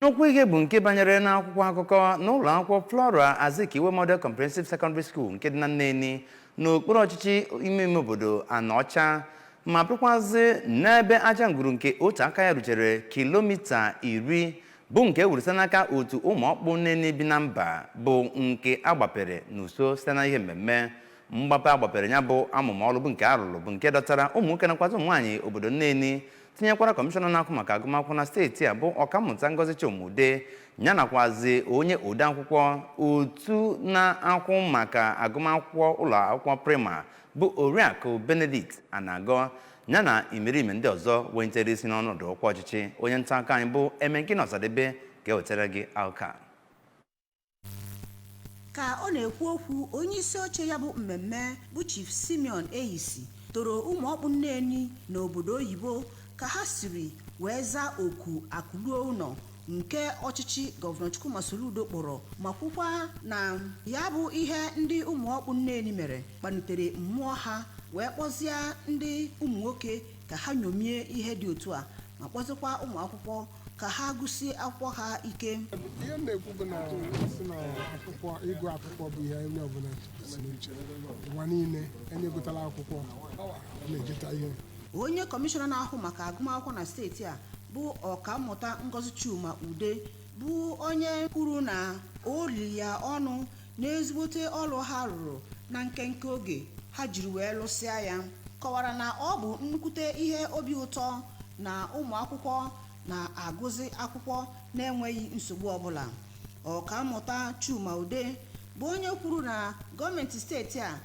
N'okwu ihe bụ nke banyere n'akwụkwọ akụkọ n'ụlọ akwụkwọ Flora Azikiwe Model Comprehensive Secondary School nke dị na Neni n'okpuru ọchịchị ime obodo Aluchala ma bụrụkwazị n'ebe aja ngwuru nke otu aka ya ruchere kilomita 10 bụ nke ewurisa n'aka otu Umuokpu Neni bi na mba bụ nke agbapere n'uso site na ihe mmemme mgbape agbapere ya bụ amụma ọrụ bụ nke arụrụ bụ nke dọtara ụmụ nwoke nakwazi ụmụ nwaanyị obodo Neni tinyekwara kọmishọna na-akwụ maka agụmakwụkwọ na steeti a bụ ọkammụta Ngozi Chimude ya nakwazi onye ode akwụkwọ otu na-akwụ maka agụmakwụkwọ ụlọ akwụkwọ prima bụ Oriakụ Benedict Anago ya na imerime ndị ọzọ wentere isi n'ọnọdụ ọkwa ọchịchị. Onye nta akụkọ anyị bụ Emenkini Ọsadebe ga-ewetara gị akụkọ. Ka ọ na-ekwu okwu onye isi oche ya bụ mmemme bụ Chief Simeon Eyisi toro Umuokpu Neni n'obodo Oyibo ka ha siri wee zaa oku akụluo ụlọ nke ọchịchị Gọvanọ Chukwuma Soludo kpọrọ ma kwukwa na ya bụ ihe ndị Umuokpu Neni mere kpalitere mmụọ ha wee kpọzie ndị ụmụ nwoke ka ha nyomie ihe dị otu a ma kpọzikwa ụmụ akwụkwọ ka ha gụsie akwụkwọ ha ike. Ihe na-ekwu na akwụkwọ ịgụ akwụkwọ bụ ihe onye ọbụla si n'uche ụwa niile enyegotala akwụkwọ na-ejeta ihe. Onye kọmishọna na-ahụ maka agụmakwụkwọ na steeti a bụ ọkammụta Ngozi Chimude bụ onye kwuru na oli ya ọnụ n'ezigbote ọrụ ha rụrụ na nkenke oge ha jiri wee lụsịa ya, kọwara na ọ bụ nnukwute ihe obi ụtọ na ụmụ akwụkwọ na-agụzi akwụkwọ na-enweghị nsogbu ọbụla. Ọkammụta Chimude bụ onye kwuru na gọọmenti steeti a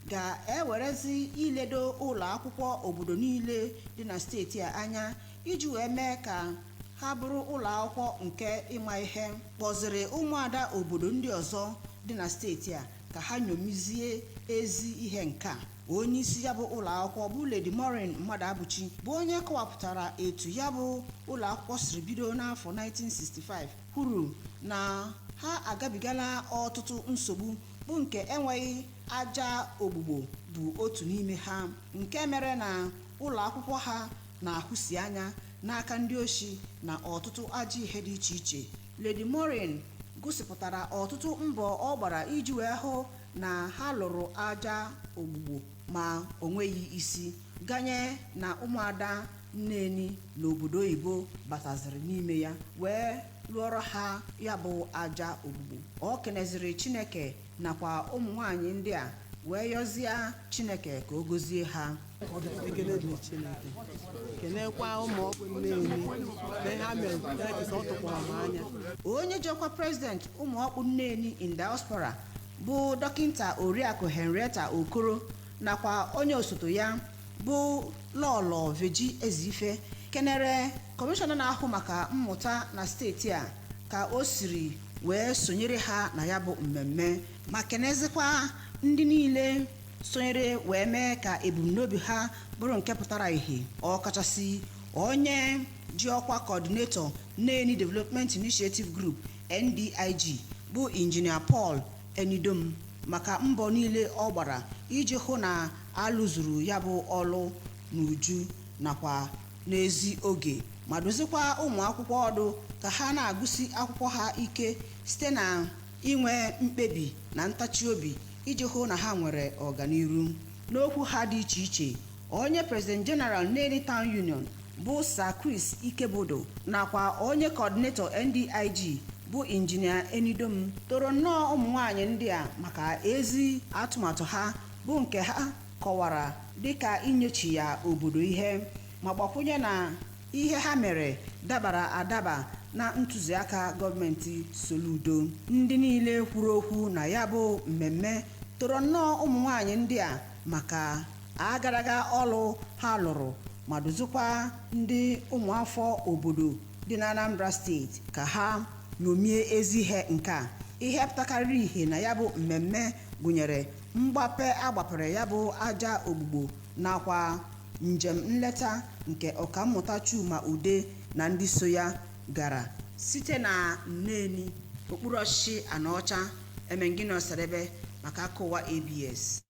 ga-ewerezi iledo ụlọ akwụkwọ obodo niile dị na steeti a anya iji wee mee ka ha bụrụ ụlọ akwụkwọ nke ịma ihe. Kpọziri ụmụada obodo ndị ọzọ dị na steeti a ka ha nyomizie ezi ihe nka. Onye isi ya bụ ụlọ akwụkwọ bụ Lady Maureen Mmadụabụchi bụ onye kọwapụtara etu ya bụ ụlọ akwụkwọ siri bido n'afọ 1965 kwuru na ha agabigala ọtụtụ nsogbu bụ nke enweghị aja ogbugbo bụ otu n'ime ha, nke mere na ụlọ akwụkwọ ha na-ahụsi anya n'aka ndị oshi na ọtụtụ ajọ ihe dị iche iche. Lady Maureen gosipụtara ọtụtụ mbọ ọ gbara iji wee hụ na ha lụrụ aja ogbugbo ma o nweghị isi, ganye na ụmụada Neni n'obodo Oyibo bataziri n'ime ya wee lụọrọ ha ya bụ aja ogbugbo. Ọ keneziri Chineke nakwa ụmụ nwanyị ndị a wee yọzie Chineke ka o gozie ha. Ekele dị Chineke, kenekwa Umuokpu Neni na ha mere ọ tụkwara m anya. Onye jikwa prezident Umuokpu Neni in diaspora bụ dọkịta Oriakụ Henrietta Okoro nakwa onye osote ya bụ Lọlọ Veji Ezife kenere kọmishọna na-ahụ maka mmụta na steeti a ka o siri wee sonyere ha na ya bụ mmemme ma kenezikwa ndị niile sonyere wee mee ka ebumnobi ha bụrụ nke pụtara ihe. Ọkachasị onye ji ọkwa coordinator Neni Development Initiative Group NDIG bụ Injinia Paul Enidom maka mbọ niile ọ gbara iji hụ na alụzuru ya bụ ọlụ n'uju nakwa n'ezi oge ma dozikwa ụmụ akwụkwọ ọdụ ka ha na-agụsi akwụkwọ ha ike site na inwe mkpebi na ntachi obi iji hụ na ha nwere ọganiru. N'okwu ha dị iche iche, onye President General Neni Town Union bụ Sir Chris Ikebodo nakwa onye coordinator NDIG bụ Injinia Enidom toro nnọọ ụmụ nwaanyị ndị a maka ezi atụmatụ ha bụ nke ha kọwara dịka inyechi ya obodo ihe ma gbakwunye na ihe ha mere dabara adaba na ntụziaka gọọmenti Soludo. Ndị niile kwuru okwu na ya bụ mmemme toro nnọọ ụmụ nwaanyị ndị a maka agaraga ọlụ ha lụrụ ma dozikwa ndị ụmụafọ obodo dị na Anambra steeti ka ha nyomie ezi ihe nke a. Ihe pụtakarịrị ihe na ya bụ mmemme gụnyere mgbape agbapere ya bụ aja ogbugbo nakwa njem nleta nke ọkammụta Chimude na ndị so ya gara site na Neni okpuru ọchịchị Aluchala. Emenkini Ọsadebe maka akụwa ABS.